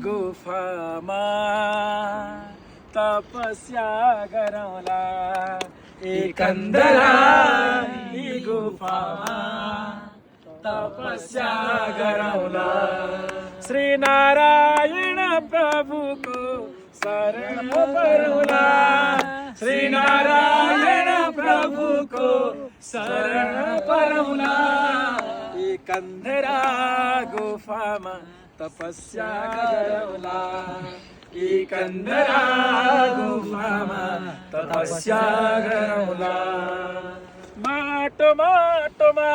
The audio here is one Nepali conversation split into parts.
गुफामा तपस्या गरौला एकंदरा गुफामा तपस्या गरौला श्री नारायण प्रभु को शरण परौला श्री नारायण प्रभु को शरण परौला एकंदरा गुफामा तपस्या गरौला एकंदरा गुफामा तपस्या गरौला माटो माटोमा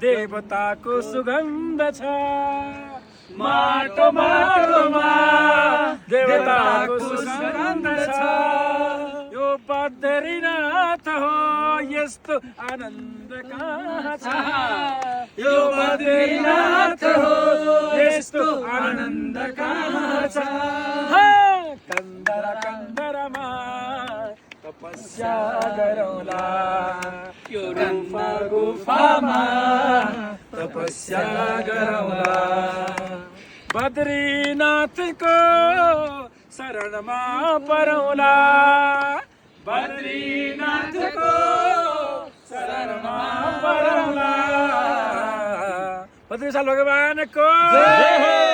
देवताको सुगन्ध छ माटो माटोमा देवताको सुगन्ध छ यो बद्रीनाथ हो यस्तो आनन्द कहाँ छ यो बद्रीनाथ हो यस्तो आनन्द कहाँ छ कंदरा कंदरमा तपस्या गरौला यो गुफा गुफामा तपस्या गरौला बद्रीनाथको शरणमा परौला बद्रीनाथको शरणमा परौला बद्रीनाथ भगवानको जय हो।